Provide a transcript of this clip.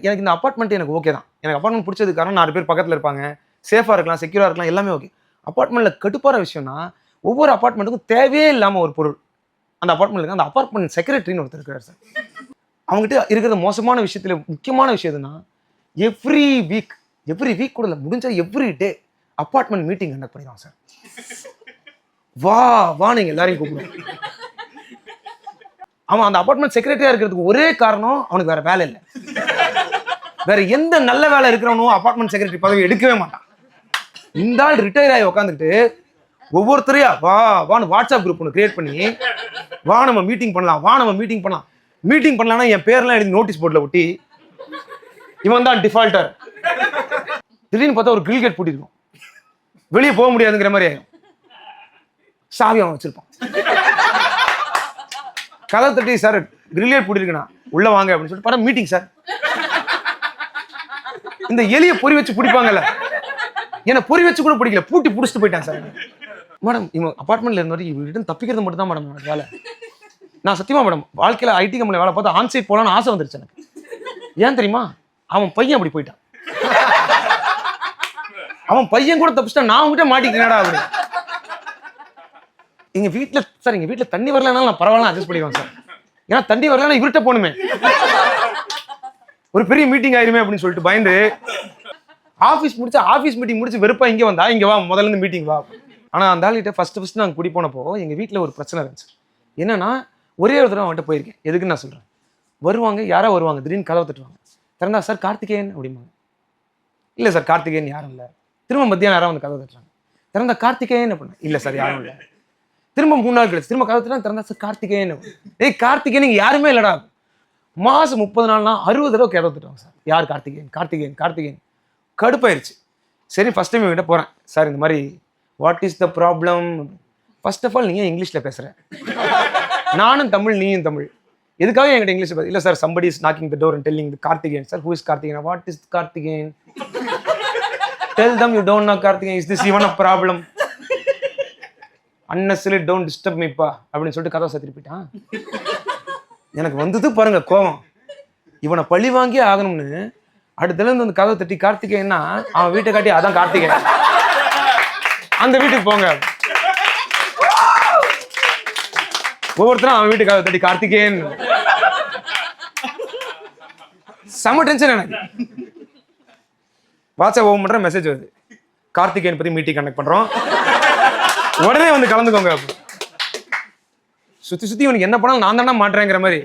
எனக்கு இந்த அபார்ட்மெண்ட் எனக்கு ஓகே தான். எனக்கு அபார்ட்மெண்ட் பிடிச்சது காரணம் 4 பேர் பக்கத்துல இருப்பாங்க. சேஃபா இருக்கலாம், செக்யூரா இருக்கலாம், எல்லாமே ஓகே. அபார்ட்மெண்ட்ல கடுப்பான விஷயம்னா, ஒவ்வொரு அபார்ட்மெண்ட்டுக்கும் தேவையே இல்லாம ஒரு பொருள். அந்த அபார்ட்மெண்ட்ல இருக்கு. அந்த அபார்ட்மெண்ட் செக்ரட்டரின்னு ஒருத்தர் இருக்காரு சார். அவங்ககிட்ட இருக்கிற மோசமான விஷயத்துல முக்கியமான விஷயம் எதுன்னா, எவ்ரி வீக் கூட இல்ல, முடிஞ்சா every day apartment meeting conduct பண்ணிடுவாங்க சார். வா நீங்க எல்லாரையும் கூப்பிடுவோம். அவன் அந்த அபார்ட்மெண்ட் செக்ரட்டரியா இருக்கிறதுக்கு ஒரே காரணம் அவனுக்கு வேற வேலை இல்லை. வேற எந்த நல்ல வேலை இருக்கிறவனும் அபார்ட்மெண்ட் செக்ரட்டரி பதவி எடுக்கவே மாட்டான். இந்த ஆள் ரிட்டையர் ஆகி உட்காந்துட்டு ஒவ்வொருத்தரையா வான்னு வாட்ஸ்அப் குரூப் ஒன்று கிரியேட் பண்ணி நம்ம மீட்டிங் பண்ணலாம். மீட்டிங் பண்ணலாம்னா என் பேர்லாம் எழுதி நோட்டீஸ் போர்டில் ஒட்டி இவன் தான் டிஃபால்டர். திடீர்னு பார்த்தா ஒரு கிரில் கேட் பூட்டிருக்கும். வெளியே போக முடியாதுங்கிற மாதிரி ஆகும். சாவி அவன் வச்சிருப்பான். கதை தட்டி சார் கிரில் கேட் பூட்டிருக்குண்ணா உள்ள வாங்க அப்படின்னு சொல்லிட்டு படம் மீட்டிங் சார். இந்த எலியை பொறி வச்சு பிடிப்பாங்கல்ல, என்ன பொறி வச்சு கூட பிடிக்கல, பூட்டி பிடிச்சிட்டு போயிட்டான் சார். மேடம் இவன் அபார்ட்மெண்ட்ல இருந்த வரைக்கும் இவர்கிட்ட தப்பிக்கிறது மட்டும் தான் மேடம் வேலை. நான் சத்தியமா மேடம் வாழ்க்கையில ஐடி கம்பெனில வேலை பார்த்து ஆன்சைட் போலான்னு ஆசை வந்துருச்சு எனக்கு. ஏன் தெரியுமா? அவன் பையன் அப்படி போயிட்டான். அவன் பையன் கூட தப்பிச்சிட்டா, நான் உங்ககிட்ட மாட்டிக்கிறேன்டா அப்படி. எங்க வீட்டுல தண்ணி வரலனாலும் நான் பரவாயில்ல அட்ஜஸ்ட் பண்ணிடுவேன் சார். ஏன்னா தண்ணி வரலன்னா இவர்கிட்ட போகணுமே, ஒரு பெரிய மீட்டிங் ஆயிருமே அப்படின்னு சொல்லிட்டு பயந்து ஆஃபீஸ் மீட்டிங் முடிச்சு வெறுப்பா இங்க வந்தா, இங்க வா முதல்ல இருந்து மீட்டிங் வா. ஆனா அந்த ஆள்கிட்ட ஃபர்ஸ்ட் நாங்க குடி போனப்போ எங்க வீட்டுல ஒரு பிரச்சனை இருந்துச்சு. என்னன்னா ஒரே ஒரு தடவை அவன்கிட்ட போயிருக்கேன். எதுக்குன்னு நான் சொல்றேன். யாரோ வருவாங்க, திடீர்னு கதவை தட்டுவாங்க. திறந்தா சார் கார்த்திகேயன் அப்படிம்பாங்க. இல்ல சார் கார்த்திகேயன் யாரும் இல்லை. திரும்ப மத்தியானம் யாராவது வந்து கதவை தட்டுறாங்க. திறந்தா கார்த்திகேயன் அப்படின்னா இல்ல சார் யாரும் இல்லை. திரும்ப 3 நாள் கழிச்சு திரும்ப கதவை தட்டுறாங்க. திறந்தா சார் கார்த்திகேயன். ஏய் கார்த்திகேயன் இங்க யாருமே இல்லடா. மாசம் 30 நாள்னா 60 தடவை கதவை தட்டுவாங்க சார். யார் கார்த்திகேயன். கடுப்பாயிருச்சு. சரி ஃபர்ஸ்ட் டைம் இவங்கிட்ட போறேன். சார் இந்த மாதிரி what is the problem? First of all நீங்க இங்கிலீஷ்ல பேசுற, நானும் தமிழ் நீயும் தமிழ், எதுக்காக என்கிட்ட இங்கிலீஷ் பேச? இல்ல sir somebody is knocking the door and telling the Karthikeyan. Sir, who is Karthikeyan? What is Karthikeyan? Tell them you don't know Karthikeyan. Is this even a problem? Unnecessarily don't disturb me pa அப்படின்னு சொல்லிட்டு கதவை சாத்திட்டு போயிட்டான். எனக்கு வந்தது பாருங்க கோவம். இவனை பழி வாங்கி ஆகணும்னு அடுத்தல இருந்து கதவை தட்டி கார்த்திகேயன்னா அவன் வீட்டை காட்டி அதான் கார்த்திகேயன், அந்த வீட்டுக்கு போங்க. ஒவ்வொருத்தரும் அவன் வீட்டுக்கு கதவை தட்டி கார்த்திகேயன். செம டென்ஷன் எனக்கு. வாட்ஸ்அப் ஓபன் பண்ற மெசேஜ் வருது, கார்த்திகேயன் பத்தி மீட்டிங் கண்டக்ட் பண்றோம், உடனே வந்து கலந்துக்கோங்க. சுத்தி இவனுக்கு என்ன பண்ணாலும் நான் தானே மாட்டுறேங்கிற மாதிரி.